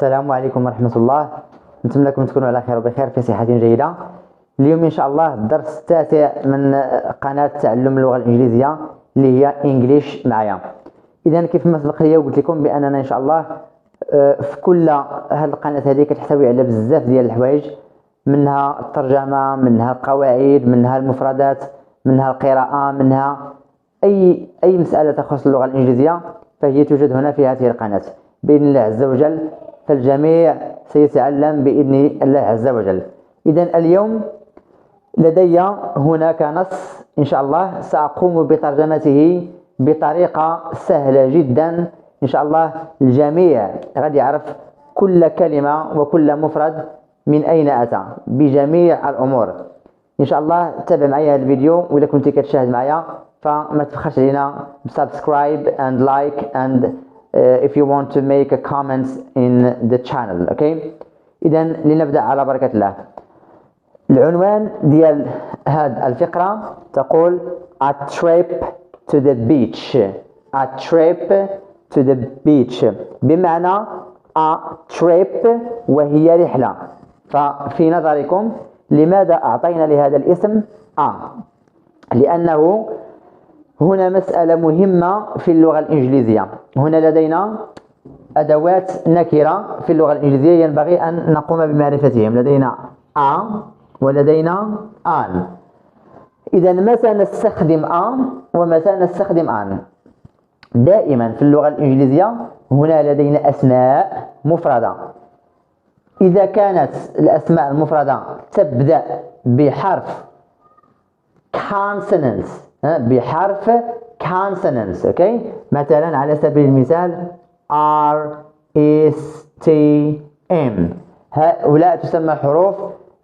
السلام عليكم ورحمة الله. نتمنى لكم تكونوا على خير وبخير في صحة جيدة. اليوم إن شاء الله الدرس التاسع من قناة تعلم اللغة الإنجليزية اللي هي إنجليش معايا. إذا كيف ما سبق لي وقلت لكم بأننا إن شاء الله في كل هذه القناة هذه كتحتوي على بزاف ديال الحوايج، منها الترجمة، منها القواعد، منها المفردات، منها القراءة، منها أي مسألة تخص اللغة الإنجليزية فهي توجد هنا في هذه القناة بإذن الله عز وجل. فالجميع سيتعلم بإذن الله عز وجل. إذن اليوم لدي هناك نص إن شاء الله سأقوم بترجمته بطريقة سهلة جدا إن شاء الله. الجميع غادي يعرف كل كلمة وكل مفرد من أين أتى بجميع الأمور إن شاء الله. تابع معايا هذا الفيديو، وإذا كنت كتشاهد معايا فما تبخلش علينا بسبسكرايب and like and if you want to make a comment in the channel. okay. إذن لنبدأ على بركة الله. العنوان ديال هذه الفقرة تقول a trip to the beach. a trip to the beach بمعنى a trip وهي رحلة. ففي نظركم لماذا أعطينا لهذا الاسم a؟ لأنه هنا مسألة مهمة في اللغة الإنجليزية. هنا لدينا أدوات نكرة في اللغة الإنجليزية ينبغي أن نقوم بمعرفتهم. لدينا a ولدينا an. إذا متى نستخدم a ومتى نستخدم an؟ دائما في اللغة الإنجليزية هنا لدينا أسماء مفردة. إذا كانت الأسماء المفردة تبدأ بحرف consonants، بحرف consonants. اوكي. مثلا على سبيل المثال R S T M، هؤلاء تسمى حروف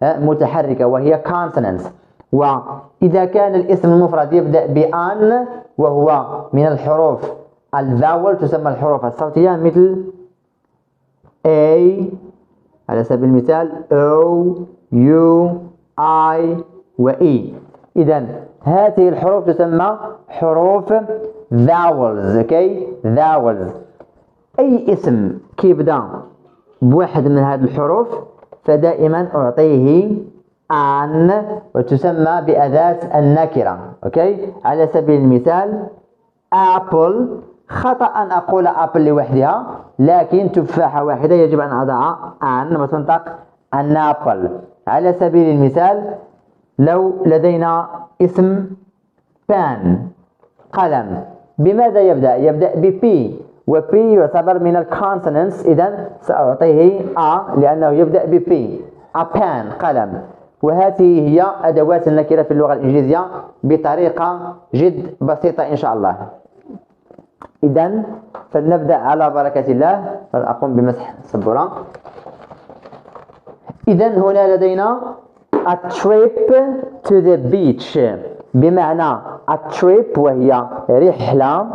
متحركة وهي consonants. وإذا كان الاسم المفرد يبدأ بأن وهو من الحروف الفاول تسمى الحروف الصوتية، مثل A على سبيل المثال O U I و E. إذن هذه الحروف تسمى حروف vowels. اوكي. vowels. أي اسم كيبدأ بواحد من هذه الحروف فدائما أعطيه an وتسمى بأداة النكرة. اوكي. على سبيل المثال apple، خطأ أن أقول apple لوحدها، لكن تفاحة واحدة يجب أن أضع an وتنطق an apple. على سبيل المثال لو لدينا اسم pen قلم، بماذا يبدأ؟ يبدأ ب P، و P يعتبر من الكونسونانتس، إذن سأعطيه A لأنه يبدأ ب P. a pen قلم. وهذه هي أدوات النكرة في اللغة الإنجليزية بطريقة جد بسيطة إن شاء الله. إذن فلنبدأ على بركة الله. فلأقوم بمسح السبورة. إذن هنا لدينا a trip to the beach بمعنى a trip وهي رحلة،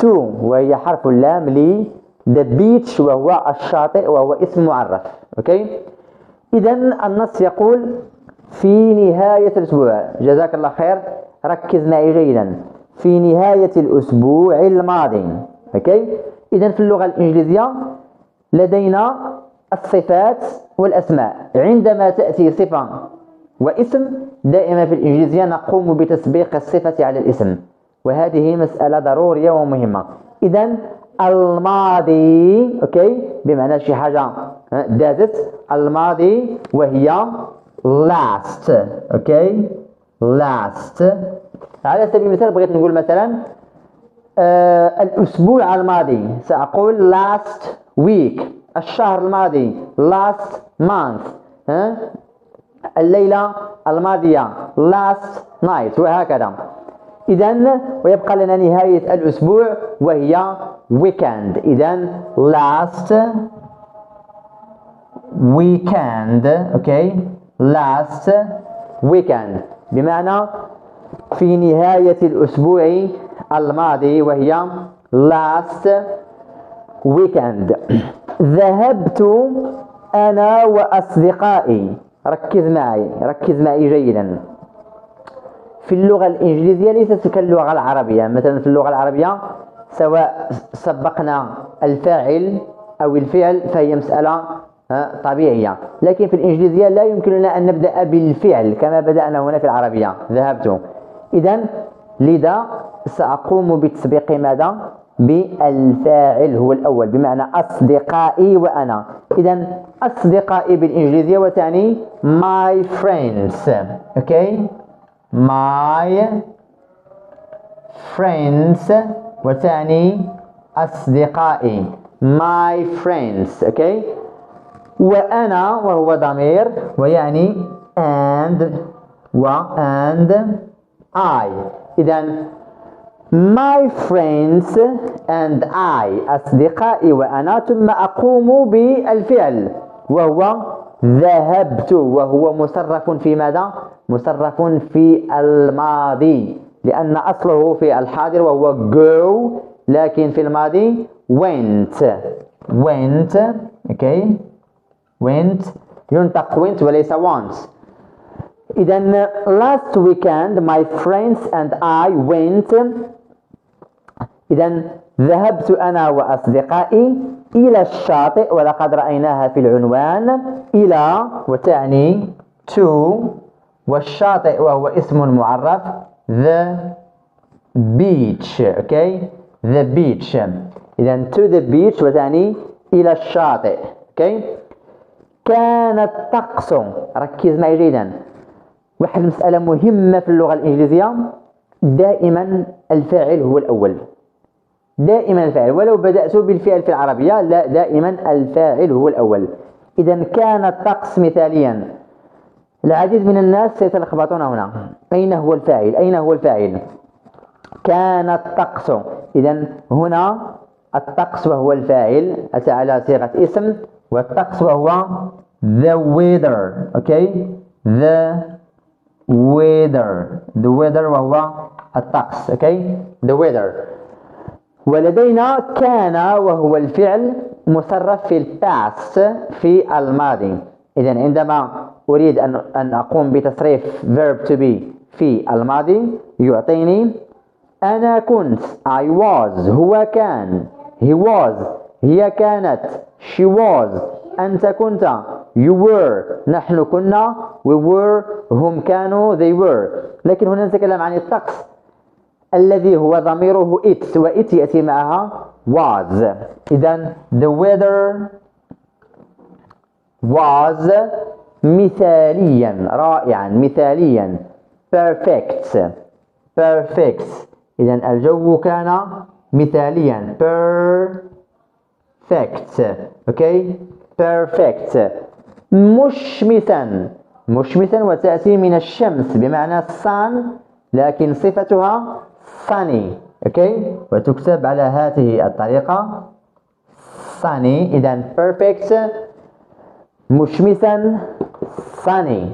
to وهي حرف اللام، ل the beach وهو الشاطئ وهو اسم معرف. اوكي. إذن النص يقول في نهاية الأسبوع، جزاك الله خير، ركز معي جيدا، في نهاية الأسبوع الماضي. اوكي. إذن في اللغة الإنجليزية لدينا الصفات والأسماء. عندما تأتي صفة واسم دائما في الإنجليزية نقوم بتسبيق الصفة على الاسم، وهذه مسألة ضرورية ومهمة. إذن الماضي اوكي بمعنى شي حاجة دازت، الماضي وهي last. اوكي. last. على سبيل المثال بغيت نقول مثلا الأسبوع الماضي سأقول last week. الشهر الماضي last month. الليلة الماضية last night، وهكذا. إذن ويبقى لنا نهاية الأسبوع وهي weekend. إذن last weekend. اوكي. last weekend بمعنى في نهاية الأسبوع الماضي وهي last weekend. ذهبت أنا وأصدقائي. ركز معي جيدا. في اللغة الإنجليزية ليست كاللغة العربية. مثلا في اللغة العربية سواء سبقنا الفاعل أو الفعل فهي مسألة طبيعية، لكن في الإنجليزية لا يمكننا أن نبدأ بالفعل كما بدأنا هنا في العربية ذهبت. إذن لذا سأقوم بتسبيق ماذا؟ بالفاعل هو الأول، بمعنى أصدقائي وأنا. إذن أصدقائي بالإنجليزية وتعني my friends. okay my friends وتعني أصدقائي my friends. okay وأنا وهو ضمير ويعني and and I. إذن my friends and I أصدقائي وأنا، ثم أقوم بالفعل وهو ذهبت، وهو مصرف في ماذا؟ مصرف في الماضي، لأن أصله في الحاضر وهو go، لكن في الماضي went. okay went ينطق went وليس want. إذن last weekend my friends and I went. إذن ذهبت أنا وأصدقائي إلى الشاطئ، ولقد رأيناها في العنوان. إلى وتعني to، والشاطئ وهو اسم معرف the beach. okay the beach. إذن to the beach وتعني إلى الشاطئ. okay كان الطقس، ركز معي جيدا، واحد المسألة مهمة في اللغة الإنجليزية، دائما الفاعل هو الأول، دائما الفاعل، ولو بدأت بالفعل في العربية لا، دائما الفاعل هو الأول. إذا كان الطقس مثاليا. العديد من الناس سيتلخبطون هنا، أين هو الفاعل؟ أين هو الفاعل؟ كان الطقس. إذا هنا الطقس وهو الفاعل أتى على صيغة اسم، والطقس وهو the weather. okay the weather وهو الطقس. okay the weather. ولدينا كان وهو الفعل مصرف في الباست في الماضي. إذن عندما أريد أن أقوم بتصريف verb to be في الماضي يعطيني أنا كنت I was، هو كان he was، هي كانت she was، أنت كنت you were، نحن كنا we were، هم كانوا they were. لكن هنا نتكلم عن الطقس الذي هو ضميره it، و it يأتي معها was. إذن the weather was مثاليا، رائعا، مثاليا perfect. إذن الجو كان مثاليا perfect. okay perfect. مشمسا وتأتي من الشمس بمعنى sun، لكن صفتها sunny. okay وتكتب على هذه الطريقة sunny. إذن perfect مشمسا sunny.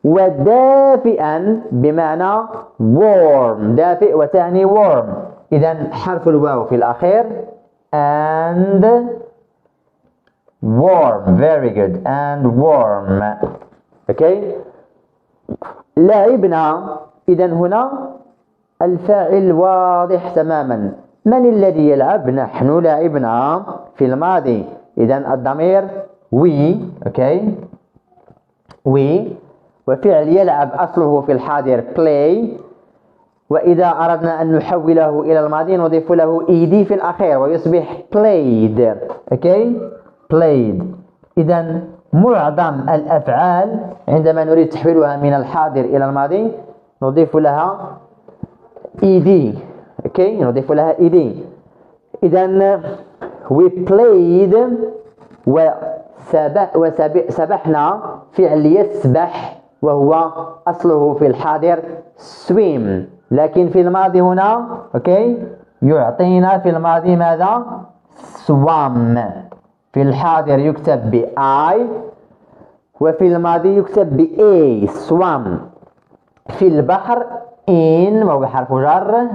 ودافئا بمعنى warm، دافئ وتعني warm. إذن حرف الواو في الأخير and warm. very good and warm. okay لعبنا. إذن هنا الفاعل واضح تماما، من الذي يلعب؟ نحن لعبنا في الماضي. إذن الضمير we. okay we. وفعل يلعب أصله في الحاضر play، وإذا أردنا أن نحوله إلى الماضي نضيف له ed في الأخير ويصبح played. okay played. إذن معظم الأفعال عندما نريد تحويلها من الحاضر إلى الماضي نضيف لها ed. okay نضيف لها ed. إذن we played وسبحنا فعل يسبح وهو أصله في الحاضر swim، لكن في الماضي هنا okay يعطينا في الماضي ماذا؟ swam. في الحاضر يكتب ب I، وفي الماضي يكتب ب A swam. في البحر in وهو حرف جر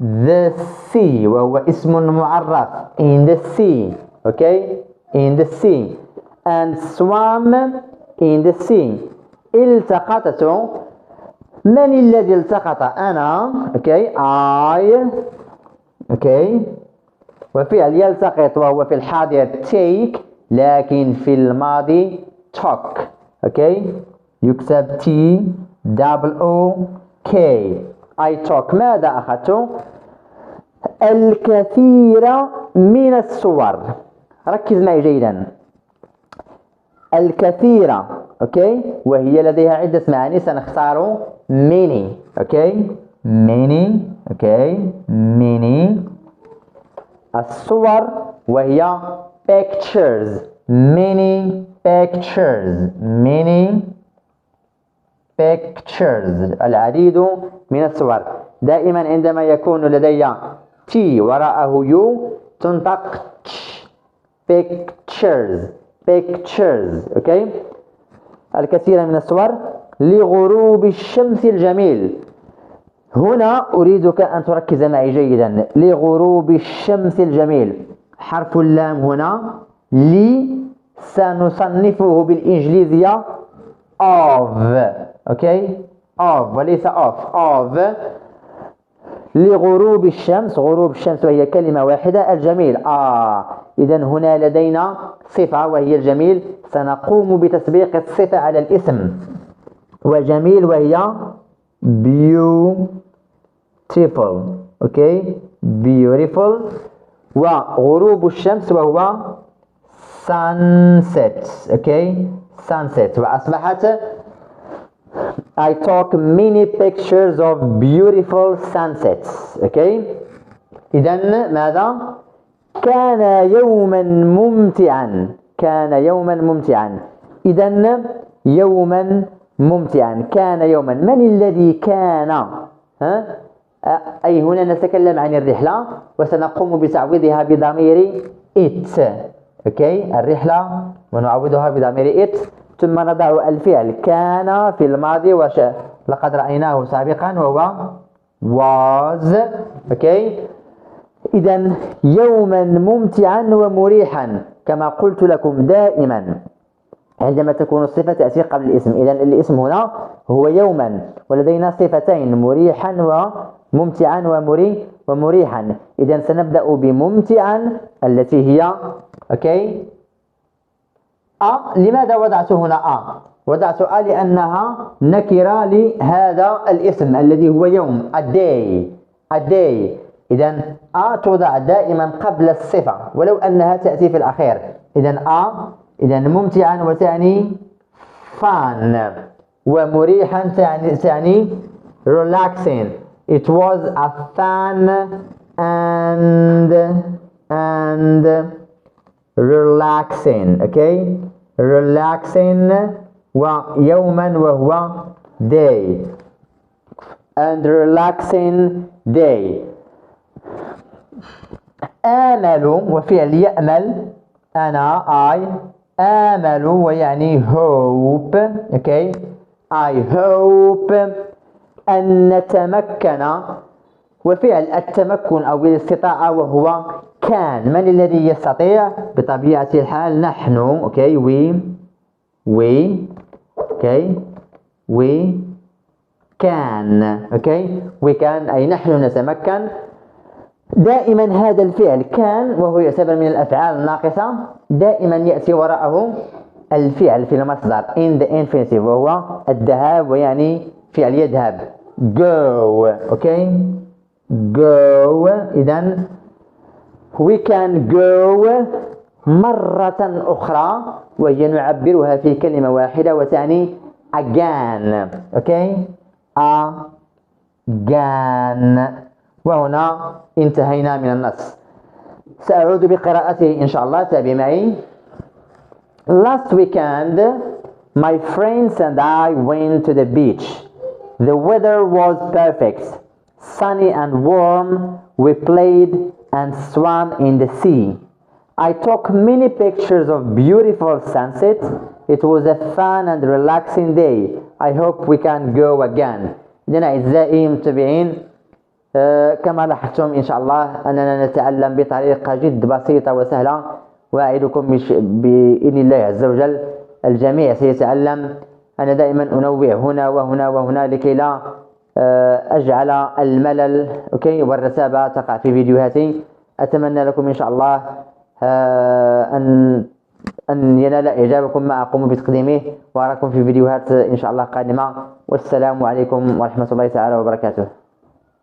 the sea وهو اسم معرف in the sea. okay in the sea and swam in the sea. التقطت. من الذي التقط؟ أنا. okay I. okay وفعل يلتقط وهو في الحاضر take، لكن في الماضي talk. اوكي، يكتب T double O K. I talk. ماذا أخذت؟ الكثير من الصور. ركز معي جيدا. الكثير اوكي، وهي لديها عدة معاني، سنختار many. اوكي، many. اوكي، many. الصور وهي pictures. many pictures. many pictures. العديد من الصور. دائما عندما يكون لدي T وراءه U تنطق pictures. pictures. اوكي، الكثير من الصور. لغروب الشمس الجميل. هنا أريدك أن تركز معي جيدا. لغروب الشمس الجميل. حرف اللام هنا لي سنصنفه بالإنجليزية of. اوكي، of وليس of. of. لغروب الشمس. غروب الشمس وهي كلمة واحدة. الجميل إذا هنا لدينا صفة وهي الجميل، سنقوم بتسبيق الصفة على الاسم. وجميل وهي beautiful. اوكي، beautiful. وغروب الشمس وهو sunset. اوكي، sunset. وأصبحت I took many pictures of beautiful sunsets. اوكي، إذن ماذا؟ كان يوما ممتعا. كان يوما ممتعا. إذن يوما ممتعا. كان يوما. من الذي كان؟ أي هنا نتكلم عن الرحلة وسنقوم بتعويضها بضمير it. اوكي، الرحلة ونعوضها بضمير it، ثم نضع الفعل كان في الماضي لقد رأيناه سابقا وهو was. اوكي، إذن يوما ممتعا ومريحا. كما قلت لكم دائما عندما تكون الصفة تأتي قبل الاسم. إذن الاسم هنا هو يوما، ولدينا صفتين مريحا وممتعا ومريحا. إذن سنبدأ بممتعا التي هي اوكي لماذا وضعت هنا وضعت لأنها نكرة لهذا الاسم الذي هو يوم. a day. إذن توضع دائما قبل الصفة ولو أنها تأتي في الأخير. إذن ممتعا وتعني fun، ومريحا تعني relaxing. It was a fun and relaxing. okay، relaxing. ويوما وهو day and relaxing day. آمل وفعل يأمل. أنا I آمل ويعني hope. okay، I hope أن نتمكن. وفعل التمكن أو الاستطاعة وهو كان. من الذي يستطيع؟ بطبيعة الحال نحن. اوكي، we can. اوكي، we can أي نحن نتمكن. دائما هذا الفعل كان وهو يعتبر من الأفعال الناقصة دائما يأتي وراءه الفعل في المصدر in the infinitive وهو الذهاب ويعني فعل يذهب go. اوكي، go. إذن we can go مرة أخرى وهي نعبرها في كلمة واحدة وتعني again. اوكي، again. وهنا انتهينا من النص. سأعود بقراءته إن شاء الله. تابع معي. Last weekend my friends and I went to the beach. The weather was perfect, sunny and warm. We played and swam in the sea. I took many pictures of beautiful sunsets. It was a fun and relaxing day. I hope we can go again. إذن أعزائي المتابعين، كما لاحظتم إن شاء الله أننا نتعلم بطريقة جد بسيطة وسهلة، وأعدكم بإذن الله عز وجل الجميع سيتعلم. أنا دائما أنوه هنا وهنا وهنا لكي لا أجعل الملل والرتابة تقع في فيديوهاتي. أتمنى لكم إن شاء الله أن ينال إعجابكم ما أقوم بتقديمه، وأراكم في فيديوهات إن شاء الله قادمة. والسلام عليكم ورحمة الله تعالى وبركاته.